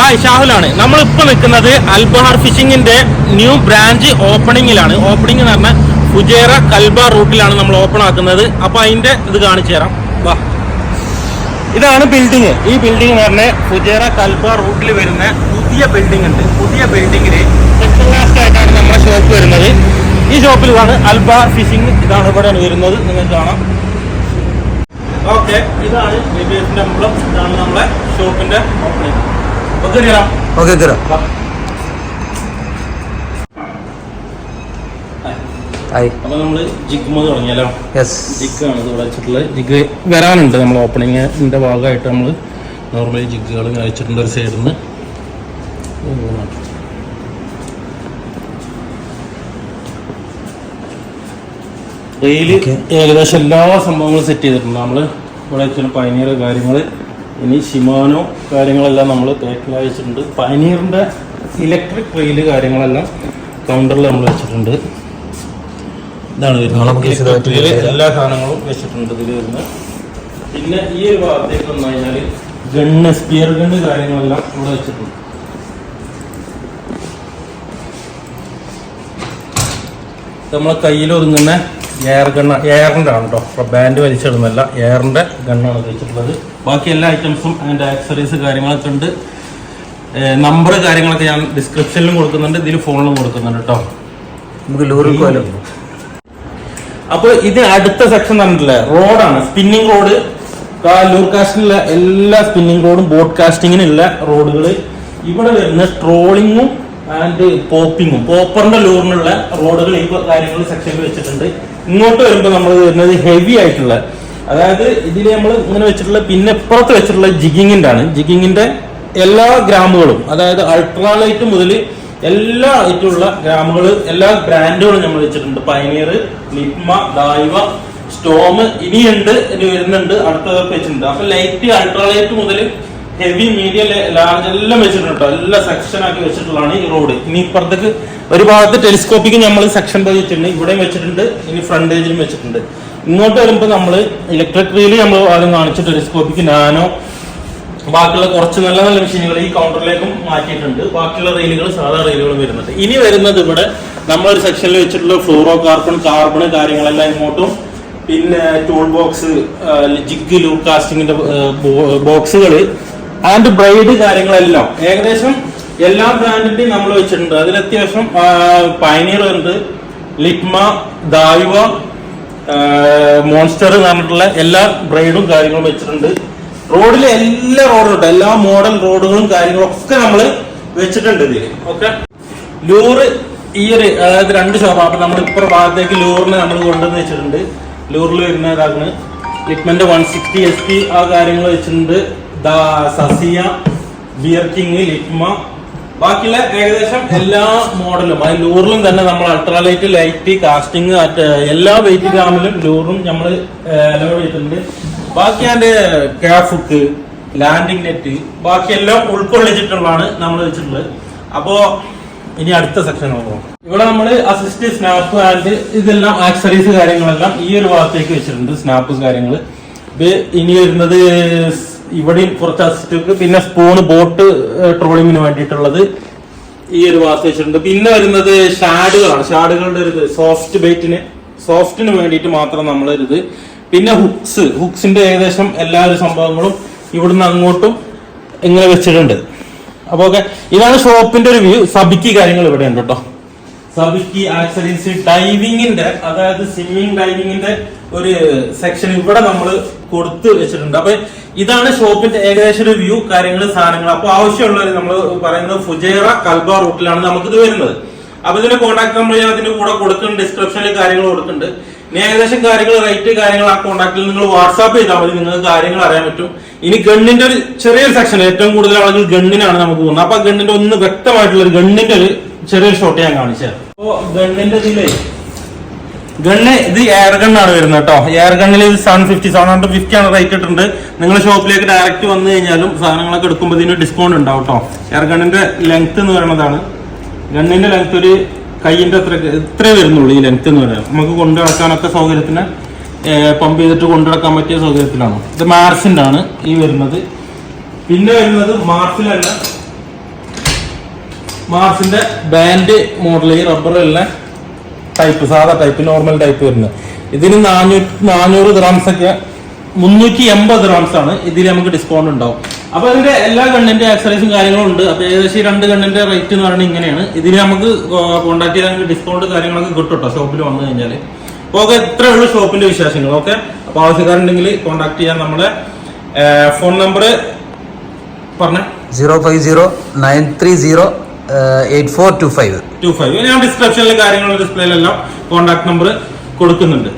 Hi, ഷാഹുലാണ്. നമ്മളിപ്പോൾ നിൽക്കുന്നത് Al Bahar ഫിഷിങ്ങിന്റെ new branch ഓപ്പണിങ്ങിലാണ്. Opening എന്ന് പറഞ്ഞാൽ ഫുജേറ കൽബാർ റൂട്ടിലാണ് നമ്മൾ ഓപ്പൺ ആക്കുന്നത്. അപ്പോൾ അതിന്റെ ഇത് കാണിച്ചു തരാം. വാ, ഇതാണ് ബിൽഡിങ്. ഈ ബിൽഡിംഗ് എന്ന് പറഞ്ഞാൽ ഫുജേറ കൽബാർ റൂട്ടിൽ വരുന്ന പുതിയ ബിൽഡിംഗ് ഉണ്ട്. പുതിയ ബിൽഡിങ്ങിൽ സെക്കൻഡ് ലാസ്റ്റ് ആയിട്ടാണ് നമ്മുടെ ഷോപ്പ് വരുന്നത്. ഈ ഷോപ്പിൽ ഇതാണ് അൽബഹാർ ഫിഷിംഗ്. ഇതാണ് ഇവിടെ വരുന്നത്, നിങ്ങൾക്ക് കാണാം. ഓക്കെ, ഇതാണ് വിദേശിന്റെ അമ്പലം. ഇതാണ് നമ്മളെ ഷോപ്പിന്റെ ഓപ്പണിംഗ്. ഓക്കെ, അപ്പൊ നമ്മള് ജിഗ് തുടങ്ങിയാലോ? ജിഗാണ് ഇത് ഇവിടെ വെച്ചിട്ടുള്ളത്. ജിഗ് വരാനുണ്ട്. നമ്മൾ ഓപ്പണിങ്ങിന്റെ ഭാഗമായിട്ട് നമ്മൾ നോർമലി ജിഗുകൾ വെച്ചിട്ടുണ്ട് ഒരു സൈഡിൽ നിന്ന്. ഡെയിലി ഏകദേശം എല്ലാ സംഭവങ്ങളും സെറ്റ് ചെയ്തിട്ടുണ്ട്. നമ്മൾ ഇവിടെ വെച്ചിട്ട് പൈനീർ കാര്യങ്ങൾ, ഇനി ഷിമാനോ കാര്യങ്ങളെല്ലാം നമ്മൾ പാക്കിൽ വെച്ചിട്ടുണ്ട്. പൈനീറിൻ്റെ ഇലക്ട്രിക് റെയില് കാര്യങ്ങളെല്ലാം കൗണ്ടറിൽ നമ്മൾ വെച്ചിട്ടുണ്ട്. ഇതാണ് വരുന്നത്. എല്ലാ സാധനങ്ങളും വെച്ചിട്ടുണ്ട് ഇതിൽ വരുന്നത്. പിന്നെ ഈ ഒരു ഭാഗത്തേക്ക് വന്നു കഴിഞ്ഞാൽ ഗണ്ണ്, സ്പിയർ ഗണ്ണ് കാര്യങ്ങളെല്ലാം ഇവിടെ വെച്ചിട്ടുണ്ട്. നമ്മളെ കയ്യിൽ ഒതുങ്ങുന്ന എയർ ഗണ്ണ, എയറിൻ്റെ ആണ് കേട്ടോ, ബാൻഡ് വലിച്ചിടുന്നല്ല, എയറിൻ്റെ ഗണ്ണാണ് വെച്ചിട്ടുള്ളത്. ബാക്കി എല്ലാ ഐറ്റംസും അതിൻ്റെ ആക്സറീസ് കാര്യങ്ങളൊക്കെ ഉണ്ട്. നമ്പർ കാര്യങ്ങളൊക്കെ ഞാൻ ഡിസ്ക്രിപ്ഷനിലും കൊടുക്കുന്നുണ്ട്, ഇതിൽ ഫോണിലും കൊടുക്കുന്നുണ്ട് കേട്ടോ. നമുക്ക് ലൂറിൽ പോയാലോ? അപ്പോൾ ഇത് അടുത്ത സെക്ഷൻ പറഞ്ഞിട്ടില്ലേ, റോഡാണ്. സ്പിന്നിങ് റോഡ്, ലൂർ കാസ്റ്റിനുള്ള എല്ലാ സ്പിന്നിങ് റോഡും ബോട്ട് കാസ്റ്റിങ്ങിനുള്ള റോഡുകൾ. ഇവിടെ വരുന്ന ട്രോളിങ്ങും ആൻഡ് പോപ്പിങ്ങും, പോപ്പറിന്റെ ലൂറിനുള്ള റോഡുകൾ ഈ കാര്യങ്ങൾ സെക്ഷനിൽ വെച്ചിട്ടുണ്ട്. ഇങ്ങോട്ട് വരുമ്പോൾ നമ്മൾ വരുന്നത് ഹെവി ആയിട്ടുള്ള, അതായത് ഇതിൽ നമ്മൾ ഇങ്ങനെ വെച്ചിട്ടുള്ള, പിന്നെ ഇപ്പുറത്ത് വെച്ചിട്ടുള്ള ജിഗിങ്ങിന്റെ ആണ്. ജിഗിങ്ങിന്റെ എല്ലാ ഗ്രാമുകളും, അതായത് അൾട്രാലൈറ്റ് മുതൽ എല്ലാ ആയിട്ടുള്ള ഗ്രാമുകൾ, എല്ലാ ബ്രാൻഡുകളും നമ്മൾ വെച്ചിട്ടുണ്ട്. പൈനീർ, ലിപ്മ, ദായിവ, സ്റ്റോം ഇനിയുണ്ട്, ഇനി വരുന്നുണ്ട്, അടുത്തതൊക്കെ വെച്ചിട്ടുണ്ട്. അപ്പൊ ലൈറ്റ്, അൾട്രാലൈറ്റ് മുതൽ ഹെവി, മീഡിയം, ലാർജ് എല്ലാം വെച്ചിട്ടുണ്ട്. എല്ലാം സെക്ഷൻ ആക്കി വെച്ചിട്ടുള്ളതാണ് ഈ റോഡ്. ഇനി ഇപ്പുറത്തേക്ക് ഒരു ഭാഗത്ത് ടെലിസ്കോപ്പിക്ക് നമ്മൾ സെക്ഷൻ പോയി വെച്ചിട്ടുണ്ട്, ഇവിടെയും വെച്ചിട്ടുണ്ട്, ഇനി ഫ്രണ്ടേജിലും വെച്ചിട്ടുണ്ട്. ഇങ്ങോട്ട് വരുമ്പോൾ നമ്മൾ ഇലക്ട്രിക് റീല് നമ്മൾ ആദ്യം കാണിച്ചു, ടെലിസ്കോപ്പിക്ക്, നാനോ, ബാക്കിയുള്ള കുറച്ച് നല്ല നല്ല മെഷീനുകൾ ഈ കൗണ്ടറിലേക്കും മാറ്റിയിട്ടുണ്ട്. ബാക്കിയുള്ള റീലുകൾ, സാധാ റീലുകളും വരുന്നുണ്ട്. ഇനി വരുന്നത് ഇവിടെ നമ്മളൊരു സെക്ഷനിൽ വെച്ചിട്ടുള്ള ഫ്ലൂറോ കാർബൺ കാര്യങ്ങളെല്ലാം ഇങ്ങോട്ടും, പിന്നെ ടൂൾ ബോക്സ്, ജിഗ്, ലൂർ കാസ്റ്റിങ്ങിന്റെ ബോക്സുകൾ ആൻഡ് ബ്രൈഡ് കാര്യങ്ങളെല്ലാം ഏകദേശം എല്ലാ ബ്രാൻഡിന്റെയും നമ്മൾ വെച്ചിട്ടുണ്ട്. അതിൽ അത്യാവശ്യം പൈനീർ ഉണ്ട്, ലിപ്മ, ദായിവ, മോൺസ്റ്റർ എന്ന് പറഞ്ഞിട്ടുള്ള എല്ലാ ബ്രൈഡും കാര്യങ്ങളും വെച്ചിട്ടുണ്ട്. റോഡിലെ എല്ലാ റോഡും ഉണ്ട്, എല്ലാ മോഡൽ റോഡുകളും കാര്യങ്ങളും ഒക്കെ നമ്മൾ വെച്ചിട്ടുണ്ട് ഇതിൽ. ഓക്കെ, ലൂറ് ഈ ഒരു, അതായത് രണ്ട് ഷോപ്പ്. അപ്പൊ നമ്മൾ ഇപ്പുറ ഭാഗത്തേക്ക് ലൂറിന് നമ്മൾ കൊണ്ടുവന്ന് വെച്ചിട്ടുണ്ട്. ലൂറിൽ വരുന്ന ഇതാണ് ലിപ്മന്റെ 160 SP ആ കാര്യങ്ങൾ വെച്ചിട്ടുണ്ട്. സസിയ, ബിയർ കിങ്, ലിപ്മ, ബാക്കിയുള്ള ഏകദേശം എല്ലാ മോഡലും. അത് ലൂറിലും തന്നെ നമ്മൾ അൾട്രാലൈറ്റ്, ലൈറ്റ്, കാസ്റ്റിംഗ്, എല്ലാ വെയിറ്റ് ഗ്രാമിലും ലൂറും നമ്മൾ അലോ ചെയ്തിട്ടുണ്ട്. ബാക്കി അതിന്റെ ക്യാഫുക്ക്, ലാൻഡിംഗ് നെറ്റ്, ബാക്കിയെല്ലാം ഉൾക്കൊള്ളിച്ചിട്ടുള്ളതാണ് നമ്മൾ വെച്ചിട്ടുള്ളത്. അപ്പോ ഇനി അടുത്ത സെക്ഷൻ നോക്കാം. ഇവിടെ നമ്മൾ അസിസ്റ്റ്, സ്നാപ്പ് ആൻഡ് ഇതെല്ലാം ആക്സറീസ് കാര്യങ്ങളെല്ലാം ഈ ഒരു ഭാഗത്തേക്ക് വെച്ചിട്ടുണ്ട്. സ്നാപ്പ് കാര്യങ്ങൾ. ഇത് ഇനി വരുന്നത് ഇവിടെയും കുറച്ച് അസിസ്റ്റ്, പിന്നെ സ്പൂണ്, ബോട്ട് ട്രോളിങ്ങിന് വേണ്ടിയിട്ടുള്ളത് ഈ ഒരു ഭാഗത്ത് വെച്ചിട്ടുണ്ട്. പിന്നെ വരുന്നത് ഷാഡുകളാണ്. ഷാഡുകളുടെ ഒരു സോഫ്റ്റിന് വേണ്ടിയിട്ട് മാത്രം നമ്മളൊരിത്. പിന്നെ ഹുക്സിന്റെ ഏകദേശം എല്ലാ സംഭവങ്ങളും ഇവിടുന്ന് അങ്ങോട്ടും ഇങ്ങനെ വെച്ചിട്ടുണ്ട്. അപ്പൊ ഓക്കെ, ഇതാണ് ഷോപ്പിന്റെ ഒരു വ്യൂ. സബിക്ക് കാര്യങ്ങൾ ഇവിടെ ഉണ്ട് കേട്ടോ. സബിക്ക്, ആക്സറീസ്, ഡൈവിങ്ങിന്റെ, അതായത് സ്വിമ്മിങ് ഡൈവിങ്ങിന്റെ ഒരു സെക്ഷൻ ഇവിടെ നമ്മൾ കൊടുത്തു വെച്ചിട്ടുണ്ട്. അപ്പൊ ഇതാണ് ഷോപ്പിന്റെ ഏകദേശം ഒരു വ്യൂ, കാര്യങ്ങൾ, സാധനങ്ങൾ. അപ്പൊ ആവശ്യമുള്ളവർ നമ്മൾ പറയുന്നത് ഫുജേറ കൽബാർ റൂട്ടിലാണ് നമുക്കിത് വരുന്നത്. അപ്പൊ ഇതിന്റെ കോൺടാക്ട് നമ്പർ ഞാൻ അതിന്റെ കൂടെ കൊടുക്കുന്നുണ്ട്, ഡിസ്ക്രിപ്ഷനിൽ കാര്യങ്ങൾ കൊടുക്കുന്നുണ്ട്. ഇനി ഏകദേശം കാര്യങ്ങൾ, റേറ്റ് കാര്യങ്ങൾ ആ കോൺടാക്റ്റിൽ നിങ്ങൾ വാട്സാപ്പ് ചെയ്താൽ മതി, നിങ്ങൾക്ക് കാര്യങ്ങൾ അറിയാൻ പറ്റും. ഇനി ഗണ്ണിന്റെ ഒരു ചെറിയൊരു സെക്ഷൻ, ഏറ്റവും കൂടുതൽ ആളുകൾ ഗണ്ണിനാണ് നമുക്ക് പോകുന്നത്. അപ്പൊ ഗണ്ണിന്റെ ഒന്ന് വ്യക്തമായിട്ടുള്ള ഒരു ഗണ്ണിന്റെ ഒരു ചെറിയൊരു ഷോട്ട് ഞാൻ കാണിച്ചത്. അപ്പോ ഗണ്ണിന്റെ ഇതിലെ ഗണ്ണ്, ഇത് എയർ ഗണ്ണാണ് വരുന്നത് കേട്ടോ. എയർ ഗണ്ണിൽ 750 ആണ് റേറ്റ് ഇട്ടിട്ടുണ്ട്. നിങ്ങൾ ഷോപ്പിലേക്ക് ഡയറക്റ്റ് വന്നു കഴിഞ്ഞാലും സാധനങ്ങളൊക്കെ എടുക്കുമ്പോൾ ഇതിന് ഡിസ്കൗണ്ട് ഉണ്ടാവും കേട്ടോ. എയർ ഗണ്ണിന്റെ ലെങ്ത് എന്ന് പറയുന്നതാണ്. ഗണ്ണിന്റെ ലെങ്ത് ഒരു കൈയിന്റെ ഇത്രേ വരുന്നുള്ളൂ. ഈ ലെങ്ത് എന്ന് പറയുന്നത് നമുക്ക് കൊണ്ടു നടക്കാനൊക്കെ സൗകര്യത്തിന് പമ്പ് ചെയ്തിട്ട് കൊണ്ടുനടക്കാൻ പറ്റിയ സൗകര്യത്തിലാണ്. ഇത് മാർസിന്റെ ആണ് ഈ വരുന്നത്. പിന്നെ വരുന്നത് മാർസിലല്ല, മാർസിന്റെ ബാൻഡ് മോഡൽ, ഈ റബ്ബറുള്ള ടൈപ്പ്, സാധാ ടൈപ്പ്, നോർമൽ ടൈപ്പ് വരുന്നത്. ഇതിന് 400 ഗ്രാംസ് ഒക്കെ 380 ഗ്രാംസ് ആണ്. ഇതിൽ നമുക്ക് ഡിസ്കൗണ്ട് ഉണ്ടാവും. അപ്പൊ ഇതിന്റെ എല്ലാ ഗണ്ണിന്റെ ആക്സറീസും കാര്യങ്ങളും ഉണ്ട്. അപ്പൊ ഏകദേശം 2 ഗണ്ണിന്റെ റേറ്റ് എന്ന് പറയുന്നത് ഇങ്ങനെയാണ്. ഇതിന് നമുക്ക് കോൺടാക്ട് ചെയ്താൽ ഡിസ്കൗണ്ട് കാര്യങ്ങളൊക്കെ കിട്ടും കേട്ടോ ഷോപ്പിൽ വന്നു കഴിഞ്ഞാൽ. ഓക്കെ, ഇത്രേ ഉള്ളൂ ഷോപ്പിന്റെ വിശേഷങ്ങൾ. ഓക്കെ, അപ്പൊ ആവശ്യക്കാരുണ്ടെങ്കിൽ കോൺടാക്ട് ചെയ്യാൻ നമ്മളെ ഫോൺ നമ്പർ പറഞ്ഞ 050-930-8425. ഞാൻ ഡിസ്ക്രിപ്ഷനിലെ കാര്യങ്ങളും ഡിസ്പ്ലേയിലെല്ലാം കോൺടാക്ട് നമ്പർ കൊടുക്കുന്നുണ്ട്.